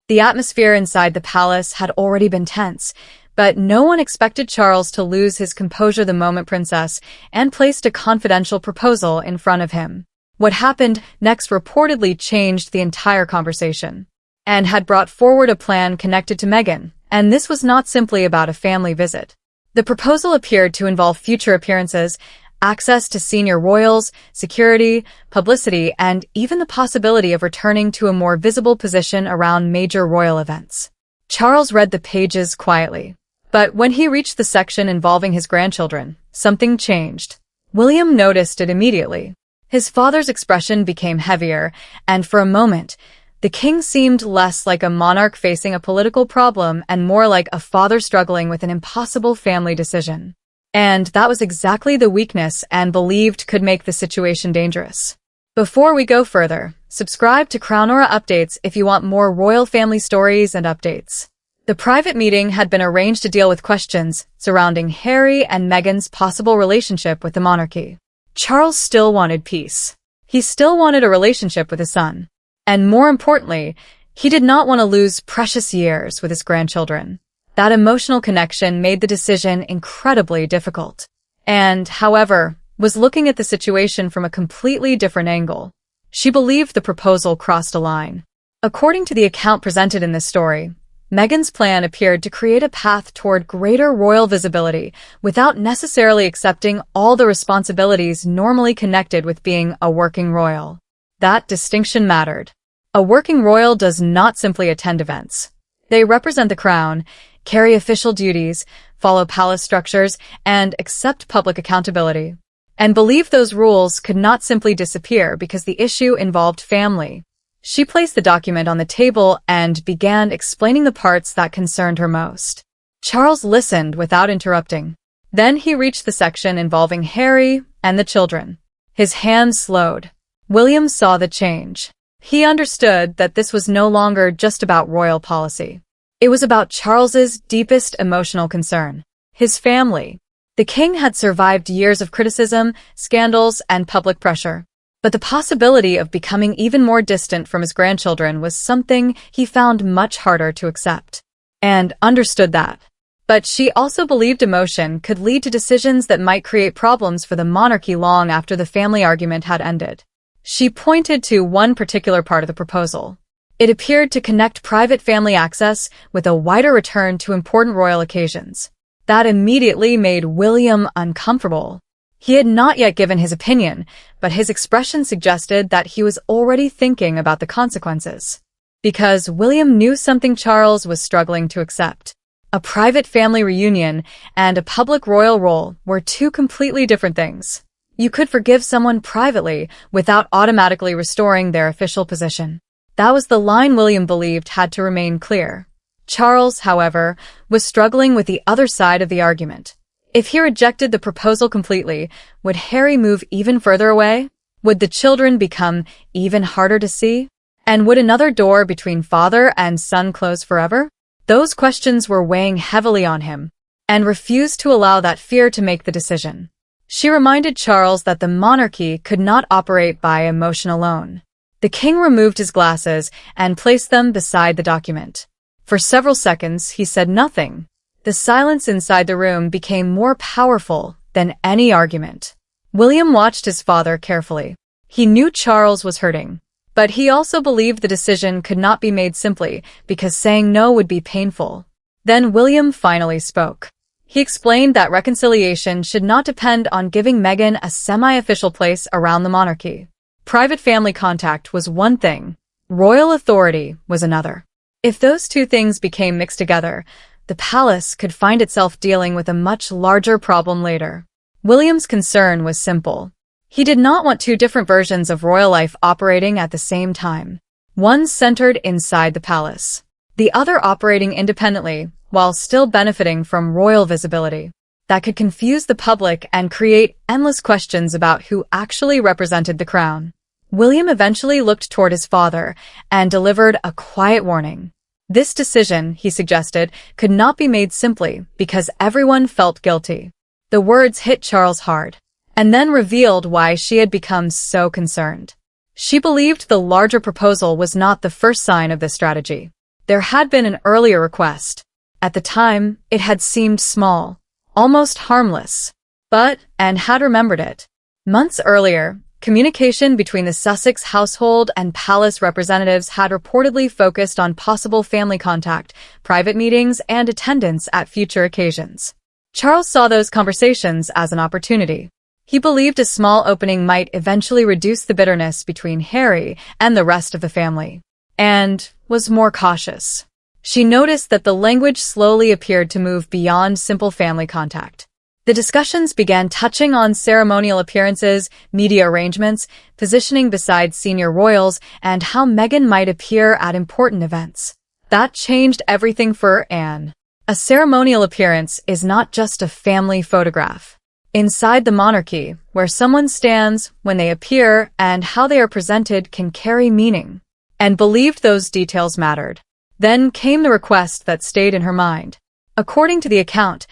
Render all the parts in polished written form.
The atmosphere inside the palace had already been tense, but no one expected Charles to lose his composure the moment Princess Anne placed a confidential proposal in front of him. What happened next reportedly changed the entire conversation. Anne had brought forward a plan connected to Meghan, and this was not simply about a family visit. The proposal appeared to involve future appearances, access to senior royals, security, publicity, and even the possibility of returning to a more visible position around major royal events. Charles read the pages quietly. But when he reached the section involving his grandchildren, something changed. William noticed it immediately. His father's expression became heavier, and for a moment, the king seemed less like a monarch facing a political problem and more like a father struggling with an impossible family decision. And that was exactly the weakness Anne believed could make the situation dangerous. Before we go further, subscribe to Crown Aura Updates if you want more royal family stories and updates. The private meeting had been arranged to deal with questions surrounding Harry and Meghan's possible relationship with the monarchy. Charles still wanted peace. He still wanted a relationship with his son. And more importantly, he did not want to lose precious years with his grandchildren. That emotional connection made the decision incredibly difficult. And, however, was looking at the situation from a completely different angle. She believed the proposal crossed a line. According to the account presented in this story, Meghan's plan appeared to create a path toward greater royal visibility without necessarily accepting all the responsibilities normally connected with being a working royal. That distinction mattered. A working royal does not simply attend events. They represent the crown, carry official duties, follow palace structures, and accept public accountability. And believe those rules could not simply disappear because the issue involved family. She placed the document on the table and began explaining the parts that concerned her most. Charles listened without interrupting. Then he reached the section involving Harry and the children. His hand slowed. William saw the change. He understood that this was no longer just about royal policy. It was about Charles's deepest emotional concern. His family. The king had survived years of criticism, scandals, and public pressure. But the possibility of becoming even more distant from his grandchildren was something he found much harder to accept. And understood that. But she also believed emotion could lead to decisions that might create problems for the monarchy long after the family argument had ended. She pointed to one particular part of the proposal. It appeared to connect private family access with a wider return to important royal occasions. That immediately made William uncomfortable. He had not yet given his opinion, but his expression suggested that he was already thinking about the consequences. Because William knew something Charles was struggling to accept. A private family reunion and a public royal role were two completely different things. You could forgive someone privately without automatically restoring their official position. That was the line William believed had to remain clear. Charles, however, was struggling with the other side of the argument. If he rejected the proposal completely, would Harry move even further away? Would the children become even harder to see? And would another door between father and son close forever? Those questions were weighing heavily on him, and refused to allow that fear to make the decision. She reminded Charles that the monarchy could not operate by emotion alone. The king removed his glasses and placed them beside the document. For several seconds, he said nothing. The silence inside the room became more powerful than any argument. William watched his father carefully. He knew Charles was hurting, but he also believed the decision could not be made simply because saying no would be painful. Then William finally spoke. He explained that reconciliation should not depend on giving Meghan a semi-official place around the monarchy. Private family contact was one thing, royal authority was another. If those two things became mixed together, the palace could find itself dealing with a much larger problem later. William's concern was simple. He did not want two different versions of royal life operating at the same time. One centered inside the palace, the other operating independently, while still benefiting from royal visibility. That could confuse the public and create endless questions about who actually represented the crown. William eventually looked toward his father and delivered a quiet warning. This decision, he suggested, could not be made simply because everyone felt guilty. The words hit Charles hard, and then revealed why she had become so concerned. She believed the larger proposal was not the first sign of this strategy. There had been an earlier request. At the time, it had seemed small, almost harmless. But Anne had remembered it. Months earlier, communication between the Sussex household and palace representatives had reportedly focused on possible family contact, private meetings, and attendance at future occasions. Charles saw those conversations as an opportunity. He believed a small opening might eventually reduce the bitterness between Harry and the rest of the family, and was more cautious. She noticed that the language slowly appeared to move beyond simple family contact. The discussions began touching on ceremonial appearances, media arrangements, positioning beside senior royals, and how Meghan might appear at important events. That changed everything for Anne. A ceremonial appearance is not just a family photograph. Inside the monarchy, where someone stands, when they appear, and how they are presented can carry meaning. And believed those details mattered. Then came the request that stayed in her mind. According to the account,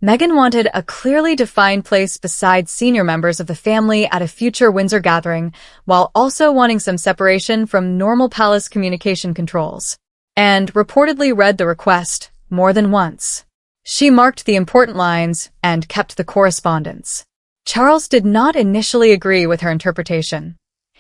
Meghan wanted a clearly defined place beside senior members of the family at a future Windsor gathering, while also wanting some separation from normal palace communication controls. And reportedly read the request more than once. She marked the important lines and kept the correspondence. Charles did not initially agree with her interpretation.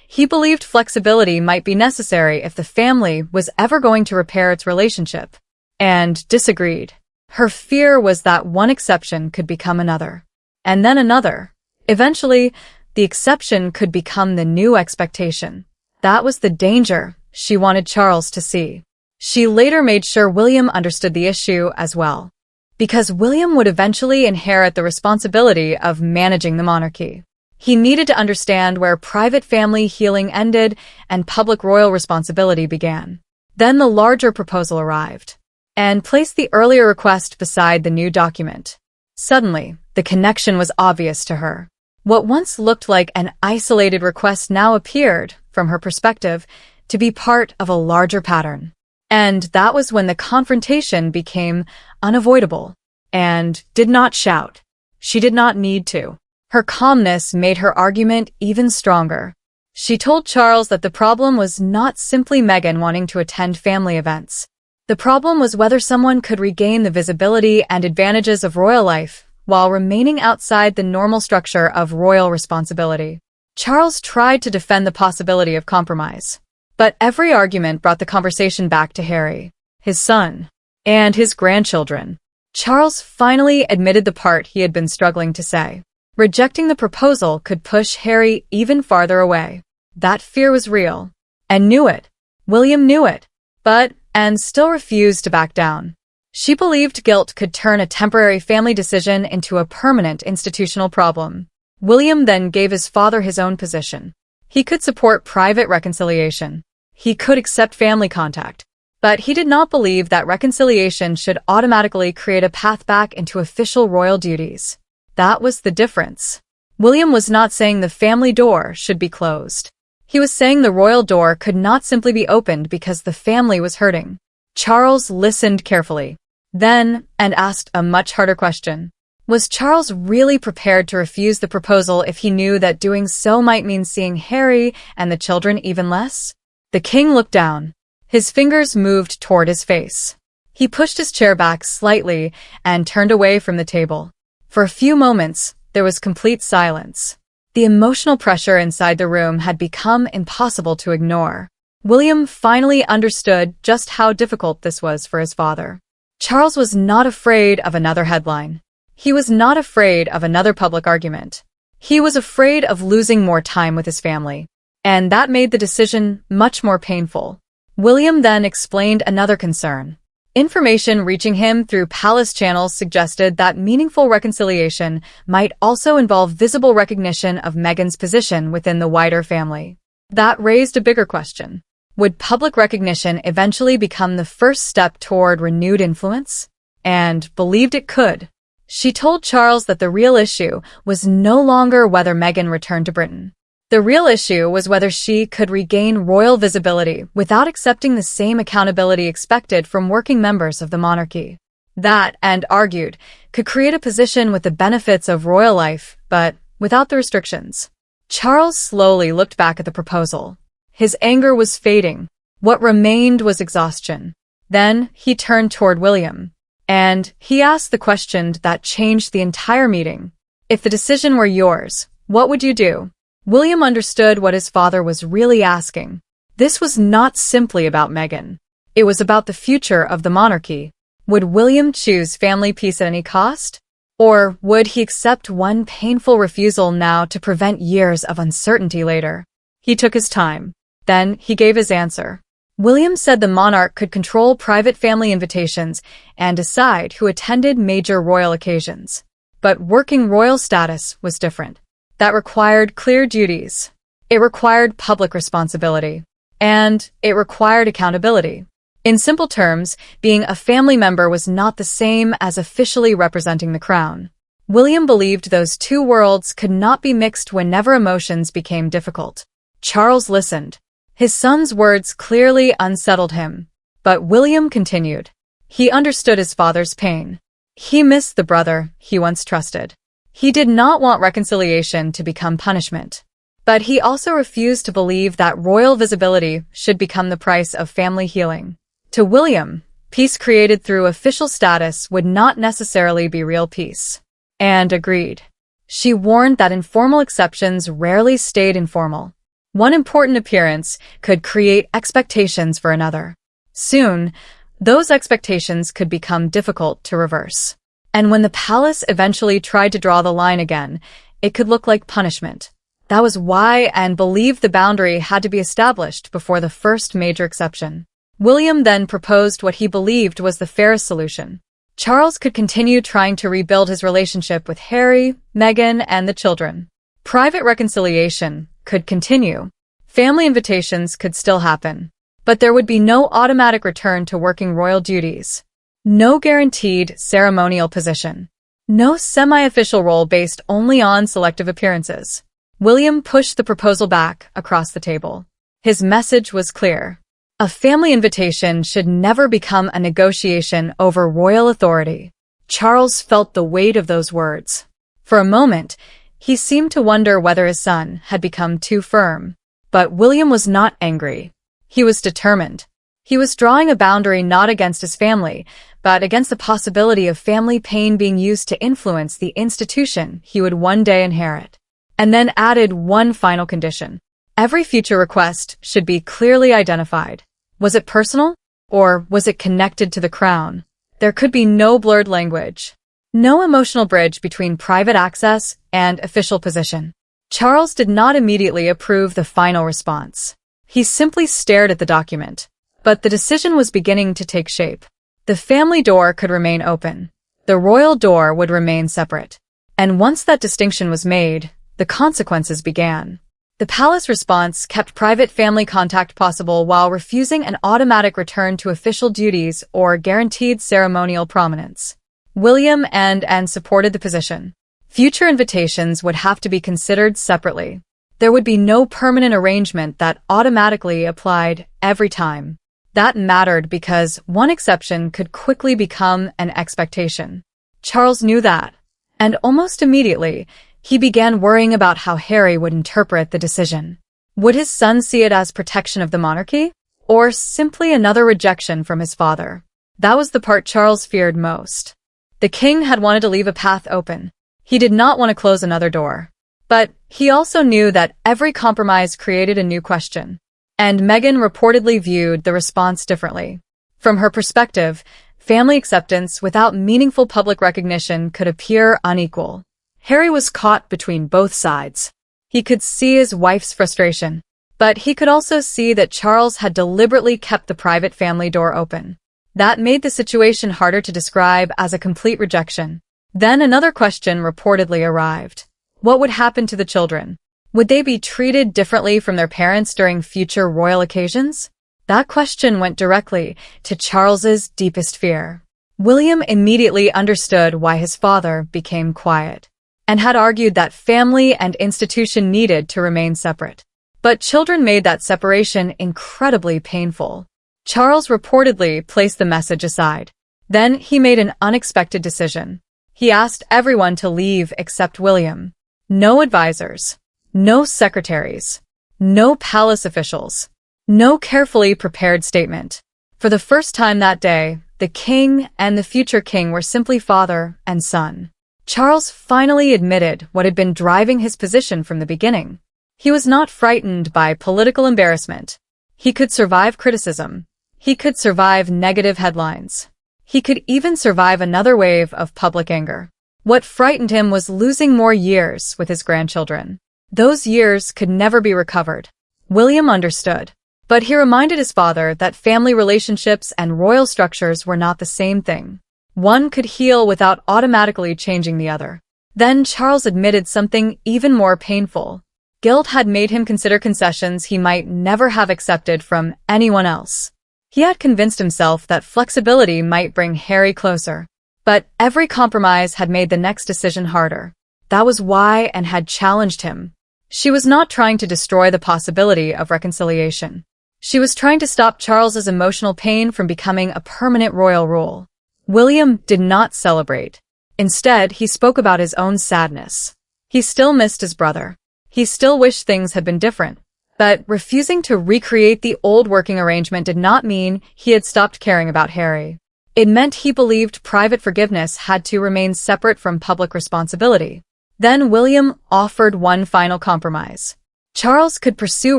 He believed flexibility might be necessary if the family was ever going to repair its relationship, and disagreed. Her fear was that one exception could become another, and then another. Eventually, the exception could become the new expectation. That was the danger she wanted Charles to see. She later made sure William understood the issue as well, because William would eventually inherit the responsibility of managing the monarchy. He needed to understand where private family healing ended and public royal responsibility began. Then the larger proposal arrived, and placed the earlier request beside the new document. Suddenly, the connection was obvious to her. What once looked like an isolated request now appeared, from her perspective, to be part of a larger pattern. And that was when the confrontation became unavoidable. And did not shout. She did not need to. Her calmness made her argument even stronger. She told Charles that the problem was not simply Meghan wanting to attend family events. The problem was whether someone could regain the visibility and advantages of royal life while remaining outside the normal structure of royal responsibility. Charles tried to defend the possibility of compromise. But every argument brought the conversation back to Harry, his son, and his grandchildren. Charles finally admitted the part he had been struggling to say. Rejecting the proposal could push Harry even farther away. That fear was real. Anne knew it. William knew it. But Anne still refused to back down. She believed guilt could turn a temporary family decision into a permanent institutional problem. William then gave his father his own position. He could support private reconciliation. He could accept family contact. But he did not believe that reconciliation should automatically create a path back into official royal duties. That was the difference. William was not saying the family door should be closed. He was saying the royal door could not simply be opened because the family was hurting. Charles listened carefully. Then, and asked a much harder question. Was Charles really prepared to refuse the proposal if he knew that doing so might mean seeing Harry and the children even less? The king looked down. His fingers moved toward his face. He pushed his chair back slightly and turned away from the table. For a few moments, there was complete silence. The emotional pressure inside the room had become impossible to ignore. William finally understood just how difficult this was for his father. Charles was not afraid of another headline. He was not afraid of another public argument. He was afraid of losing more time with his family. And that made the decision much more painful. William then explained another concern. Information reaching him through palace channels suggested that meaningful reconciliation might also involve visible recognition of Meghan's position within the wider family. That raised a bigger question. Would public recognition eventually become the first step toward renewed influence? And believed it could. She told Charles that the real issue was no longer whether Meghan returned to Britain. The real issue was whether she could regain royal visibility without accepting the same accountability expected from working members of the monarchy. That, and argued, could create a position with the benefits of royal life, but without the restrictions. Charles slowly looked back at the proposal. His anger was fading. What remained was exhaustion. Then he turned toward William, and he asked the question that changed the entire meeting. If the decision were yours, what would you do? William understood what his father was really asking. This was not simply about Meghan. It was about the future of the monarchy. Would William choose family peace at any cost? Or would he accept one painful refusal now to prevent years of uncertainty later? He took his time. Then he gave his answer. William said the monarch could control private family invitations and decide who attended major royal occasions. But working royal status was different. That required clear duties. It required public responsibility. And it required accountability. In simple terms, being a family member was not the same as officially representing the crown. William believed those two worlds could not be mixed whenever emotions became difficult. Charles listened. His son's words clearly unsettled him. But William continued. He understood his father's pain. He missed the brother he once trusted. He did not want reconciliation to become punishment. But he also refused to believe that royal visibility should become the price of family healing. To William, peace created through official status would not necessarily be real peace. And agreed. She warned that informal exceptions rarely stayed informal. One important appearance could create expectations for another. Soon, those expectations could become difficult to reverse. And when the palace eventually tried to draw the line again, it could look like punishment. That was why Anne believed the boundary had to be established before the first major exception. William then proposed what he believed was the fairest solution. Charles could continue trying to rebuild his relationship with Harry, Meghan, and the children. Private reconciliation could continue. Family invitations could still happen. But there would be no automatic return to working royal duties. No guaranteed ceremonial position. No semi-official role based only on selective appearances. William pushed the proposal back across the table. His message was clear. A family invitation should never become a negotiation over royal authority. Charles felt the weight of those words. For a moment, he seemed to wonder whether his son had become too firm. But William was not angry. He was determined. He was drawing a boundary not against his family, but against the possibility of family pain being used to influence the institution he would one day inherit. And then added one final condition. Every future request should be clearly identified. Was it personal? Or was it connected to the crown? There could be no blurred language. No emotional bridge between private access and official position. Charles did not immediately approve the final response. He simply stared at the document. But the decision was beginning to take shape. The family door could remain open. The royal door would remain separate. And once that distinction was made, the consequences began. The palace response kept private family contact possible while refusing an automatic return to official duties or guaranteed ceremonial prominence. William and Anne supported the position. Future invitations would have to be considered separately. There would be no permanent arrangement that automatically applied every time. That mattered because one exception could quickly become an expectation. Charles knew that. And almost immediately, he began worrying about how Harry would interpret the decision. Would his son see it as protection of the monarchy? Or simply another rejection from his father? That was the part Charles feared most. The king had wanted to leave a path open. He did not want to close another door. But he also knew that every compromise created a new question. And Meghan reportedly viewed the response differently. From her perspective, family acceptance without meaningful public recognition could appear unequal. Harry was caught between both sides. He could see his wife's frustration, but he could also see that Charles had deliberately kept the private family door open. That made the situation harder to describe as a complete rejection. Then another question reportedly arrived. What would happen to the children? Would they be treated differently from their parents during future royal occasions? That question went directly to Charles's deepest fear. William immediately understood why his father became quiet, and had argued that family and institution needed to remain separate. But children made that separation incredibly painful. Charles reportedly placed the message aside. Then he made an unexpected decision. He asked everyone to leave except William. No advisors. No secretaries. No palace officials. No carefully prepared statement. For the first time that day, the king and the future king were simply father and son. Charles finally admitted what had been driving his position from the beginning. He was not frightened by political embarrassment. He could survive criticism. He could survive negative headlines. He could even survive another wave of public anger. What frightened him was losing more years with his grandchildren. Those years could never be recovered. William understood. But he reminded his father that family relationships and royal structures were not the same thing. One could heal without automatically changing the other. Then Charles admitted something even more painful. Guilt had made him consider concessions he might never have accepted from anyone else. He had convinced himself that flexibility might bring Harry closer. But every compromise had made the next decision harder. That was why Anne had challenged him. She was not trying to destroy the possibility of reconciliation. She was trying to stop Charles's emotional pain from becoming a permanent royal rule. William did not celebrate. Instead, he spoke about his own sadness. He still missed his brother. He still wished things had been different. But refusing to recreate the old working arrangement did not mean he had stopped caring about Harry. It meant he believed private forgiveness had to remain separate from public responsibility. Then William offered one final compromise. Charles could pursue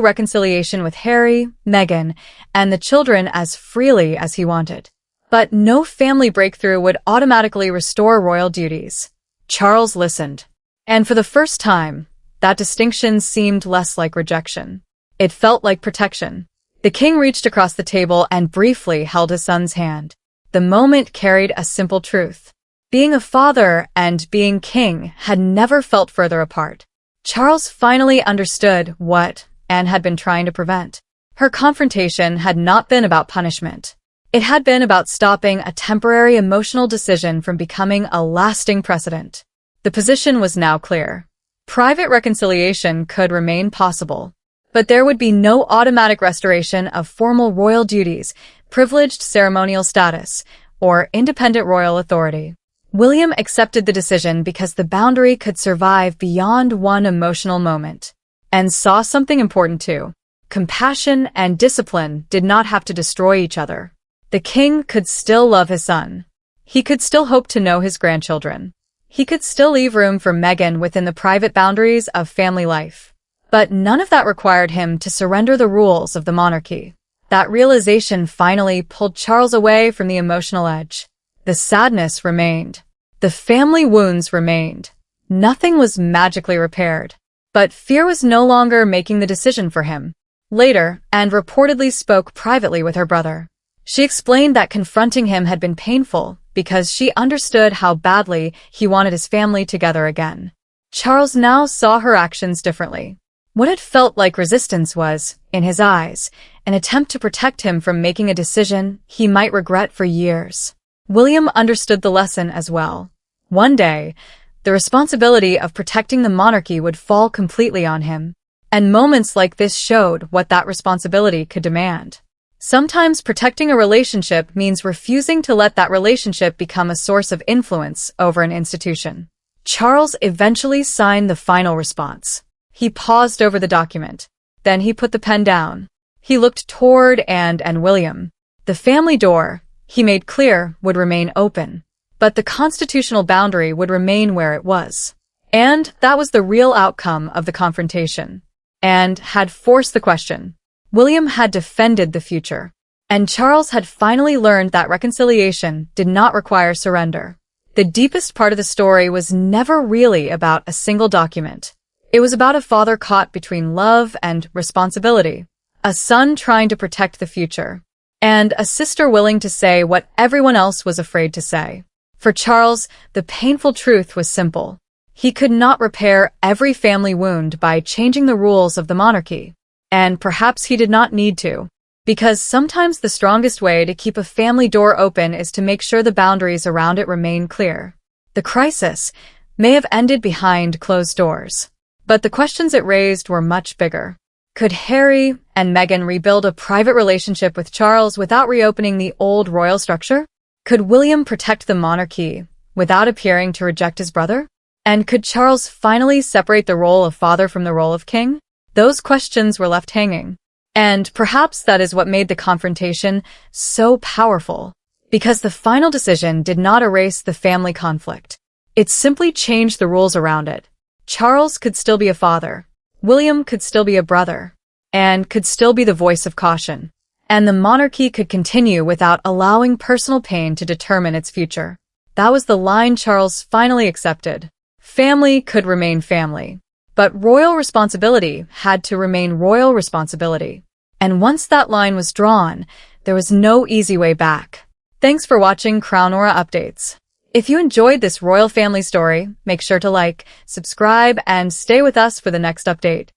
reconciliation with Harry, Meghan, and the children as freely as he wanted. But no family breakthrough would automatically restore royal duties. Charles listened. And for the first time, that distinction seemed less like rejection. It felt like protection. The king reached across the table and briefly held his son's hand. The moment carried a simple truth. Being a father and being king had never felt further apart. Charles finally understood what Anne had been trying to prevent. Her confrontation had not been about punishment. It had been about stopping a temporary emotional decision from becoming a lasting precedent. The position was now clear. Private reconciliation could remain possible, but there would be no automatic restoration of formal royal duties, privileged ceremonial status, or independent royal authority. William accepted the decision because the boundary could survive beyond one emotional moment, and saw something important too. Compassion and discipline did not have to destroy each other. The king could still love his son. He could still hope to know his grandchildren. He could still leave room for Meghan within the private boundaries of family life. But none of that required him to surrender the rules of the monarchy. That realization finally pulled Charles away from the emotional edge. The sadness remained. The family wounds remained. Nothing was magically repaired. But fear was no longer making the decision for him. Later, Anne reportedly spoke privately with her brother. She explained that confronting him had been painful because she understood how badly he wanted his family together again. Charles now saw her actions differently. What had felt like resistance was, in his eyes, an attempt to protect him from making a decision he might regret for years. William understood the lesson as well. One day, the responsibility of protecting the monarchy would fall completely on him. And moments like this showed what that responsibility could demand. Sometimes protecting a relationship means refusing to let that relationship become a source of influence over an institution. Charles eventually signed the final response. He paused over the document. Then he put the pen down. He looked toward Anne and William. The family door, he made clear, would remain open. But the constitutional boundary would remain where it was. And that was the real outcome of the confrontation. And had forced the question. William had defended the future. And Charles had finally learned that reconciliation did not require surrender. The deepest part of the story was never really about a single document. It was about a father caught between love and responsibility, a son trying to protect the future, and a sister willing to say what everyone else was afraid to say. For Charles, the painful truth was simple. He could not repair every family wound by changing the rules of the monarchy. And perhaps he did not need to. Because sometimes the strongest way to keep a family door open is to make sure the boundaries around it remain clear. The crisis may have ended behind closed doors. But the questions it raised were much bigger. Could Harry and Meghan rebuild a private relationship with Charles without reopening the old royal structure? Could William protect the monarchy without appearing to reject his brother? And could Charles finally separate the role of father from the role of king? Those questions were left hanging. And perhaps that is what made the confrontation so powerful, because the final decision did not erase the family conflict. It simply changed the rules around it. Charles could still be a father, William could still be a brother, and could still be the voice of caution. And the monarchy could continue without allowing personal pain to determine its future. That was the line Charles finally accepted. Family could remain family, but royal responsibility had to remain royal responsibility. And once that line was drawn, there was no easy way back. Thanks for watching Crown Aura Updates. If you enjoyed this royal family story, make sure to like, subscribe, and stay with us for the next update.